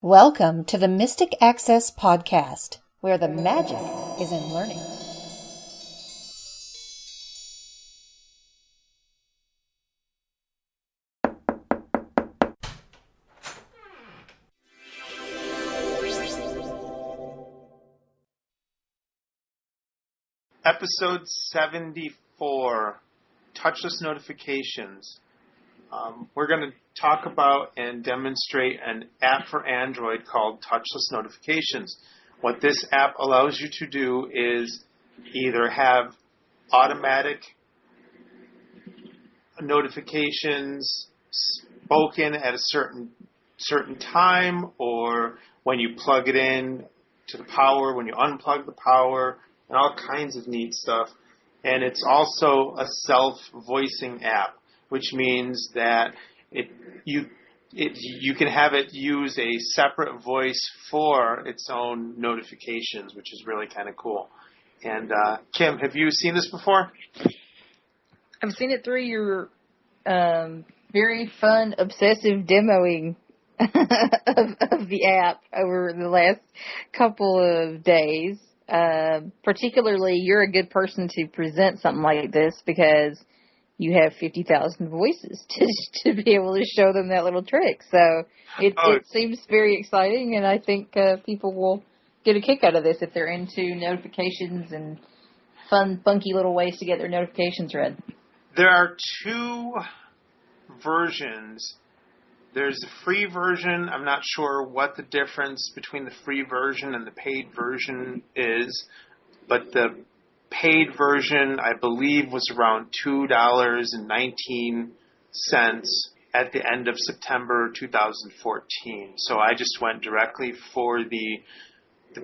Welcome to the Mystic Access Podcast, where the magic is in learning. Episode 74, Touchless Notifications. We're going to talk about and demonstrate an app for Android called Touchless Notifications. What this app allows you to do is either have automatic notifications spoken at a certain time, or when you plug it in to the power, when you unplug the power, and all kinds of neat stuff. And it's also a self-voicing app, which means that you can have it use a separate voice for its own notifications, which is really kind of cool. And Kim, have you seen this before? I've seen it through your very fun, obsessive demoing of the app over the last couple of days. Particularly, you're a good person to present something like this because you have 50,000 voices to be able to show them that little trick. So it seems very exciting, and I think people will get a kick out of this if they're into notifications and fun, funky little ways to get their notifications read. There are two versions. There's the free version. I'm not sure what the difference between the free version and the paid version is, but the paid version, I believe, was around $2.19 at the end of September 2014. So I just went directly for the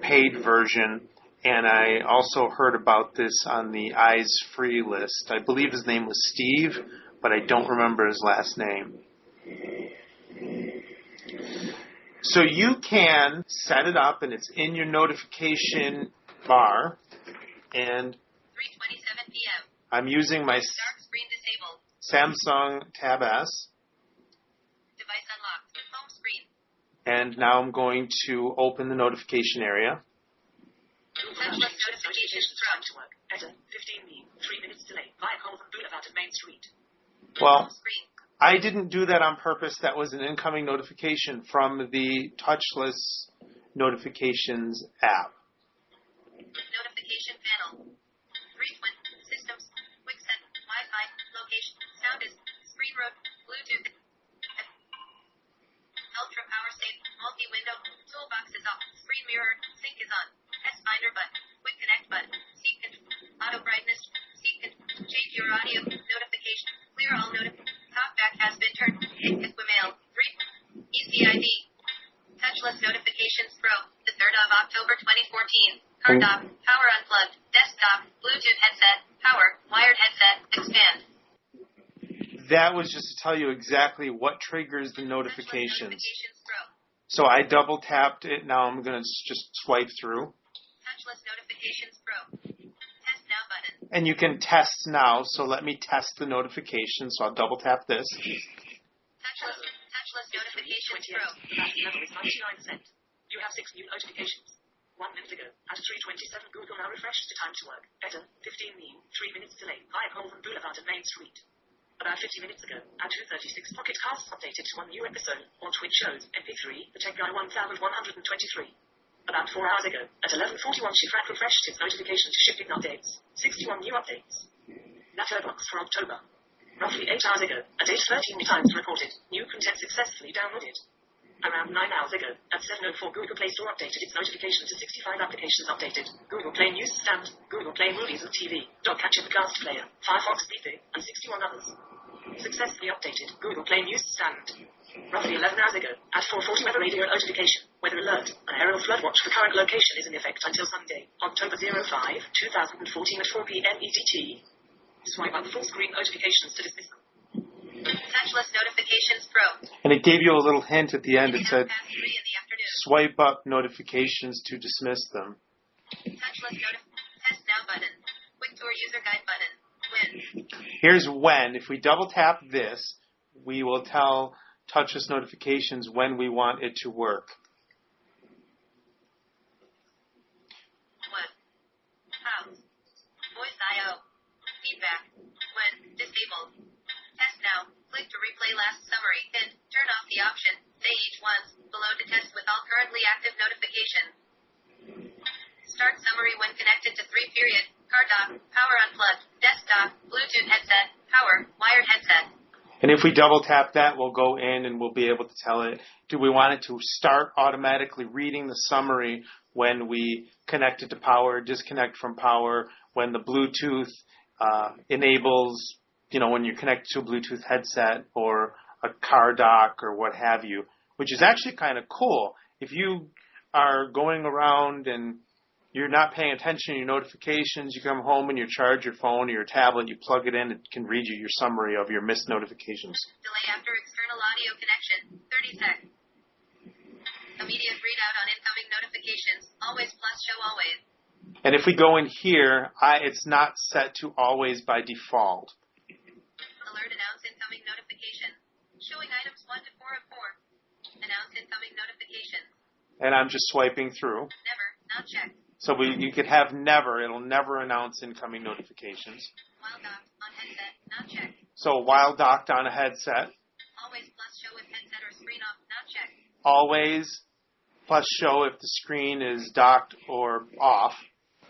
paid version, and I also heard about this on the Eyes Free list. I believe his name was Steve, but I don't remember his last name. So you can set it up, and it's in your notification bar. And 3:27 p.m. I'm using my Dark screen disabled. Samsung Tab S. Device unlocked. Home screen. And now I'm going to open the notification area. Touchless notifications from work. Better. 15 mean. 3 minutes delay. Via Colvin Boulevard and Main Street. Well, home screen. I didn't do that on purpose. That was an incoming notification from the Touchless Notifications app. Notification panel. Frequent systems. Quick set. Wi-Fi. Location. Sound is. Screen road. Bluetooth. Ultra power safe. Multi-window. Toolbox is off. Screen mirror. Sync is on. S-Finder button. Quick connect button. Seat control. Auto brightness. Seat control. Change your audio. Notification. Clear all notifications. Talkback has been turned. Equimail. 3. ECID. Touchless Notifications Pro. The 3rd of October 2014. Car dock. Power unplugged. Desktop. Bluetooth headset. Power. Wired headset. Expand. That was just to tell you exactly what triggers the Touchless notifications. Notifications Pro. So I double tapped it. Now I'm going to just swipe through. Touchless Notifications Pro. Test now button. And you can test now. So let me test the notification. So I'll double tap this. Touchless Notifications Pro. Battery level is 99%. You have 6 new notifications. 1 minute ago, at 3:27, Google now refreshed to time to work. Better. 15 mean. 3 minutes delay. Via Colvin Boulevard and Main Street. About 50 minutes ago, at 2:36, Pocket Casts updated to 1 new episode. On Twitch shows, MP3, The Tech Guy 1123. About 4 hours ago, at 11:41, Shifrak refreshed its notification to shipping updates. 61 new updates. Letterbox for October. Roughly 8 hours ago, at 8:13 times reported, new content successfully downloaded. Around 9 hours ago, at 7:04, Google Play Store updated its notification to 65 applications updated. Google Play News Stand, Google Play Movies and TV, Dogcatcher Cast Player, Firefox Beefy, and 61 others. Successfully updated, Google Play News Stand. Roughly 11 hours ago, at 4:40, weather radio notification, weather alert, an aerial flood watch for current location is in effect until Sunday, October 05, 2014 at 4 p.m. EDT. Swipe up full screen notifications to dismiss them. Touchless Notifications Pro. And it gave you a little hint at the end. It said, Past 3 in the afternoon. swipe up notifications to dismiss them. Touchless Test now button. Quick tour user guide button. When. Here's when. If we double tap this, we will tell Touchless Notifications when we want it to work. feedback. When disabled. Test now. Click to replay last summary. Hint. Turn off the option. Say each once. Below to test with all currently active notifications. Start summary when connected to 3 period. Car dock. Power unplugged. Desktop. Bluetooth headset. Power. Wired headset. And if we double tap that, we'll go in and we'll be able to tell it, do we want it to start automatically reading the summary when we connect it to power, disconnect from power, when the Bluetooth enables, when you connect to a Bluetooth headset or a car dock or what have you, which is actually kind of cool. If you are going around and you're not paying attention to your notifications, you come home and you charge your phone or your tablet, you plug it in, it can read you your summary of your missed notifications. Delay after external audio connection, 30 seconds. Immediate readout on incoming notifications, always plus show always. And if we go in here, it's not set to always by default. Alert announce incoming notification. Showing items 1 to 4 of 4. Announce incoming notifications. And I'm just swiping through. Never, not checked. So you could have never. It'll never announce incoming notifications. While docked on headset, not checked. So while docked on a headset. Always plus show if headset or screen off, not checked. Always plus show if the screen is docked or off.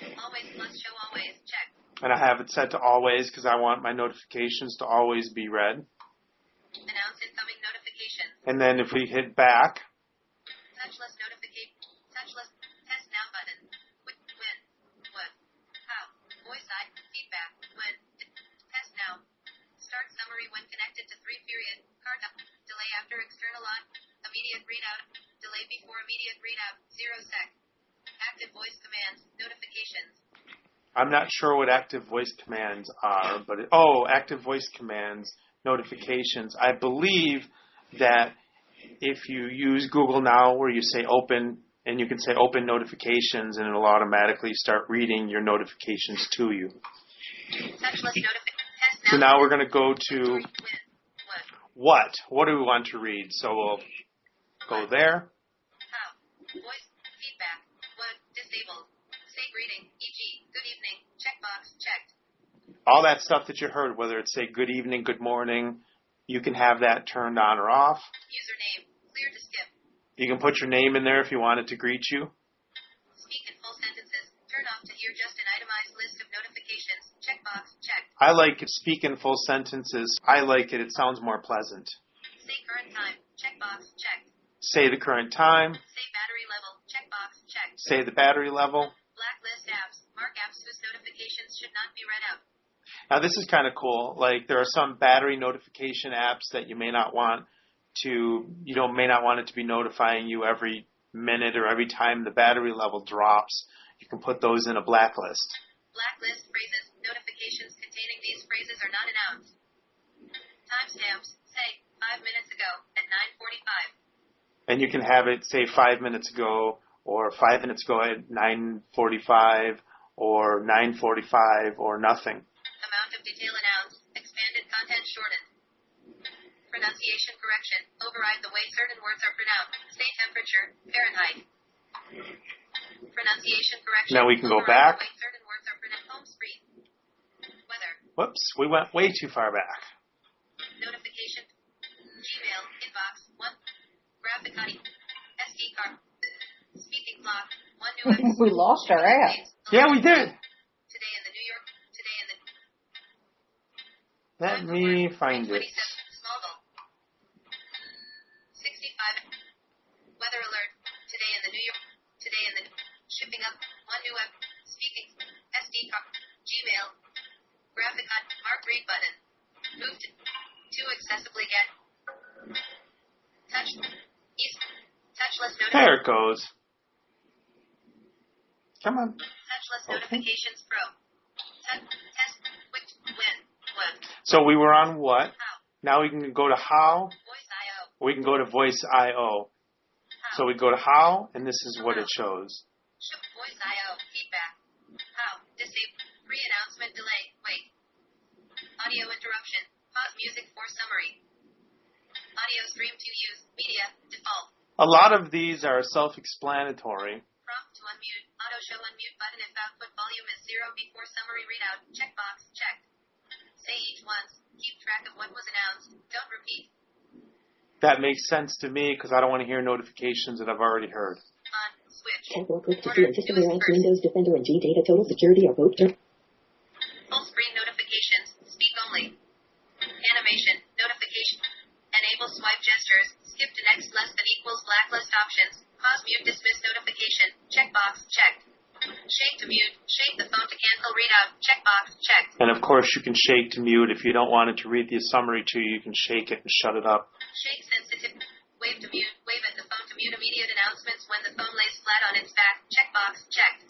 Always plus show always, checked. And I have it set to always because I want my notifications to always be read. Announce incoming notifications. And then if we hit back. Touchless notification. Touchless test now button. When. What. How. Voice I. Feedback. When. Test now. Start summary when connected to 3 period. Card up. Delay after external on. Immediate readout. Delay before immediate readout. 0 sec. Active voice commands. Notifications. I'm not sure what active voice commands are, but active voice commands, notifications. I believe that if you use Google Now where you say open, and you can say open notifications, and it'll automatically start reading your notifications to you. Touchless test now. So now we're going to go to what? What do we want to read? So we'll go there. How. Voice feedback. What. Disabled. Say greeting, e.g., good evening, checkbox, checked. All that stuff that you heard, whether it's say good evening, good morning, you can have that turned on or off. Username, clear to skip. You can put your name in there if you want it to greet you. Speak in full sentences, turn off to hear just an itemized list of notifications, checkbox, checked. I like it, speak in full sentences. I like it. It sounds more pleasant. Say current time, checkbox, checked. Say the current time. Say battery level, checkbox, checked. Say the battery level. Blacklist apps, mark apps whose notifications should not be read out. Now this is kind of cool. Like there are some battery notification apps that you may not want it to be notifying you every minute or every time the battery level drops. You can put those in a blacklist. Blacklist phrases, notifications containing these phrases are not announced. Timestamps, say 5 minutes ago at 9:45. And you can have it say 5 minutes ago or 5 minutes ago at 9:45 or 9:45 or nothing. Amount of detail announced. Expanded content shortened. Pronunciation correction. Override the way certain words are pronounced. Say temperature. Fahrenheit. Pronunciation correction. Now we can go Override back. The way certain words are pronounced. Home screen. Weather. Whoops, we went way too far back. Notification. Gmail. Inbox. 1. Graphic ID. SD card. Speaking clock. 1 new episode. We lost our app. Yeah, we did. Today in the New York. Today in the. Let me find it. 27. Smallville. 65. Weather alert. Today in the New York. Today in the. Shipping up. 1 new app. Speaking. SD card. Gmail. Graphic on. Mark read button. Move to accessibly get. Touchless notifications. There it goes. Come on. Touchless Okay. notifications pro. Test. Quick. When. What. So we were on what? How. Now we can go to how. Voice IO. We can go to voice IO. So we go to how, and this is what it shows. Voice IO. Feedback. How. Disable. Pre-announcement delay. Wait. Audio interruption. Pause music for summary. Audio stream to use. Media. Default. A lot of these are self-explanatory. Prompt to unmute. Auto show unmute button if output volume is 0 before summary readout. Checkbox checked. Say each once. Keep track of what was announced. Don't repeat. That makes sense to me because I don't want to hear notifications that I've already heard. On. Switch. Tab or click to see anticipated apps, Windows Defender, and G Data Total Security are both turned. Full screen notifications. Speak only. Animation. Notification. Enable swipe gestures. Skip to next less than equals blacklist options. Pause mute dismiss notification. Checkbox checked. Shake to mute. Shake the phone to cancel readout. Checkbox checked. And of course, you can shake to mute. If you don't want it to read the summary to you, you can shake it and shut it up. Shake sensitive. Wave to mute. Wave at the phone to mute immediate announcements when the phone lays flat on its back. Checkbox checked.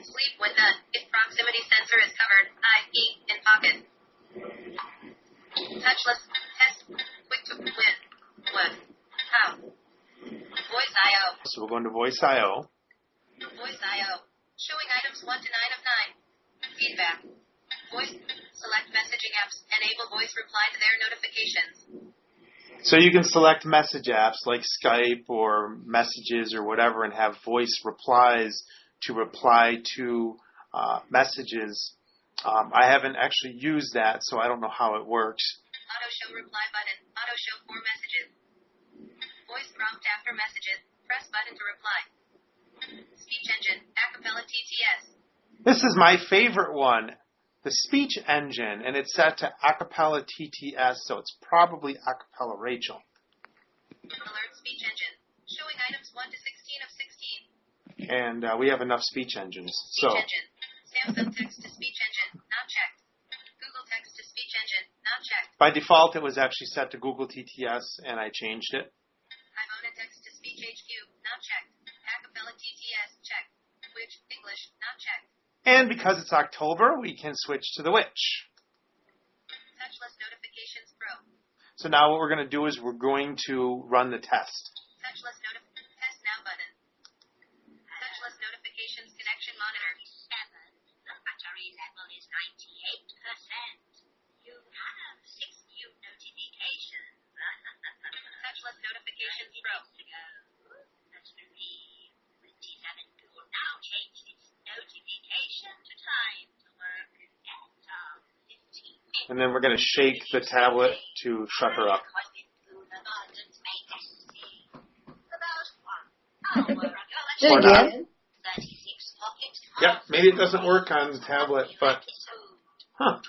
Sleep when done. If proximity sensor is covered, i.e. in pocket. Touchless. Test. Quick to win. What? How? Voice IO. So we're going to Voice IO. Voice IO. Showing items 1 to 9 of 9. Feedback. Voice. Select messaging apps. Enable voice reply to their notifications. So you can select message apps like Skype or Messages or whatever and have voice replies to reply to messages. I haven't actually used that, so I don't know how it works. Auto show reply button. Auto show for messages. Voice prompt after messages. Press button to reply. Speech engine. Acapella TTS. This is my favorite one, the speech engine, and it's set to Acapella TTS, so it's probably Acapella Rachel. Alert speech engine. Showing items 1 to 16 of 16. And we have enough speech engines. Speech engine. Samsung text to speech engine. Not checked. Google text to speech engine. Not checked. By default, it was actually set to Google TTS, and I changed it. Ivona text to speech HQ. Not checked. Acapella TTS. Checked. Which English. Not checked. And because it's October, we can switch to the Witch. Touchless notifications pro. So now what we're going to do is we're going to run the test. Touchless test now button. Touchless notifications connection monitor. 7. The battery level is 98%. You have 6 new notifications. Touchless notifications pro. That's 3. 27 will now change its notification to time to work at 15. And then we're going to shake the tablet to shut her up. Do it Or not. again. Yep, maybe it doesn't work on the tablet, but huh.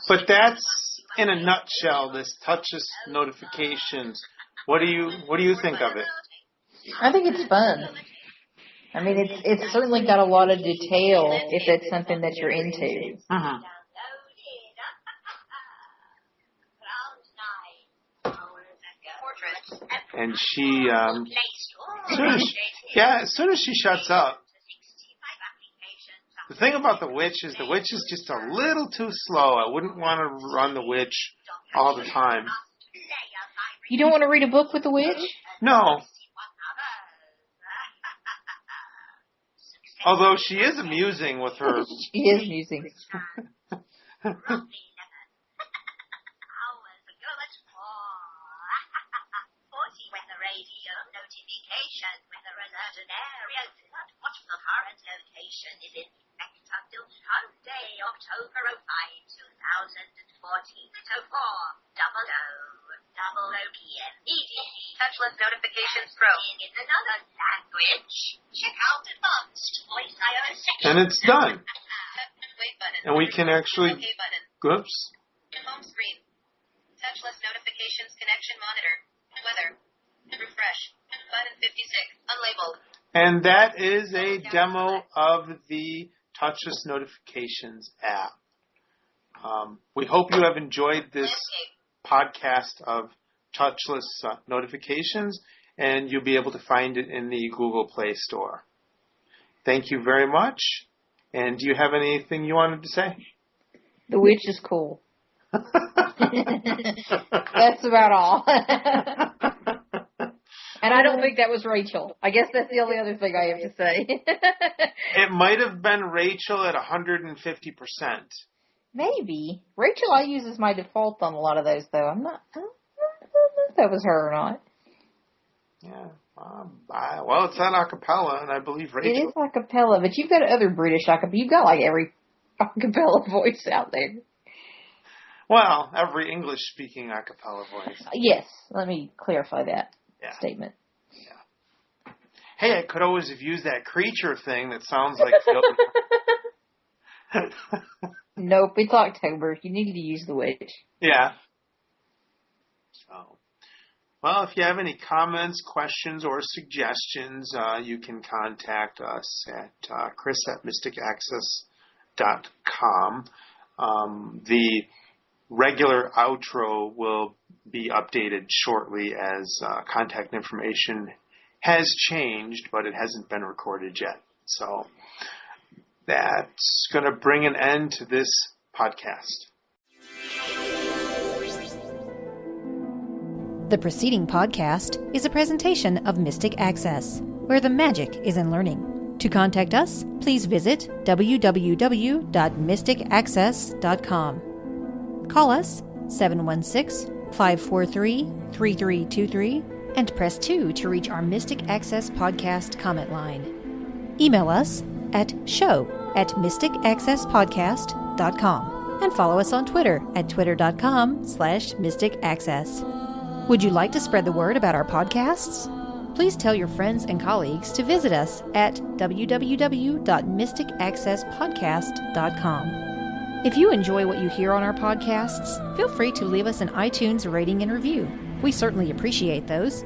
But that's in a nutshell this touchless notifications. What do you think of it? I think it's fun. I mean, it's certainly got a lot of detail if it's something that you're into. Uh-huh. And she, as soon as she shuts up, the thing about the Witch is just a little too slow. I wouldn't want to run the Witch all the time. You don't want to read a book with the witch? No. Although she is amusing with her. She is amusing. Is in effect until Sunday, October 05, 2014. So 4:00 p.m. EDT. Touchless notifications pro. In another language, check out advanced voice IO section. And it's done. Wait button. And we can actually, OK button. oops. Home screen. Touchless notifications connection monitor. Weather. Refresh. Button 56. Unlabeled. And that is a demo of the Touchless Notifications app. We hope you have enjoyed this podcast of Touchless Notifications, and you'll be able to find it in the Google Play Store. Thank you very much. And do you have anything you wanted to say? The witch is cool. That's about all. And I don't think that was Rachel. I guess that's the only other thing I have to say. It might have been Rachel at 150%. Maybe. Rachel I use as my default on a lot of those, though. I don't know if that was her or not. Yeah. Well, it's not a cappella, and I believe Rachel. It is a cappella, but you've got other British a cappella. You've got like every a cappella voice out there. Well, every English-speaking a cappella voice. Yes, let me clarify that statement. Yeah. Hey, I could always have used that creature thing that sounds like Phil. Nope, it's October. You needed to use the witch. Yeah. So, well, if you have any comments, questions, or suggestions, you can contact us at chris@mysticaccess.com. The regular outro will be updated shortly as contact information has changed, but it hasn't been recorded yet. So that's going to bring an end to this podcast. The preceding podcast is a presentation of Mystic Access, where the magic is in learning. To contact us, please visit www.mysticaccess.com. Call us 716-543-3323 and press 2 to reach our Mystic Access podcast comment line. Email us at show@mysticaccesspodcast.com and follow us on Twitter at twitter.com/mysticaccess. Would you like to spread the word about our podcasts? Please tell your friends and colleagues to visit us at www.mysticaccesspodcast.com. If you enjoy what you hear on our podcasts, feel free to leave us an iTunes rating and review. We certainly appreciate those.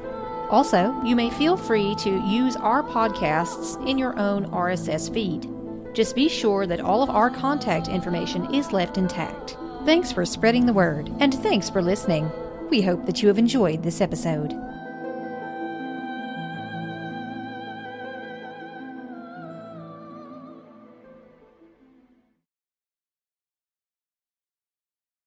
Also, you may feel free to use our podcasts in your own RSS feed. Just be sure that all of our contact information is left intact. Thanks for spreading the word, and thanks for listening. We hope that you have enjoyed this episode.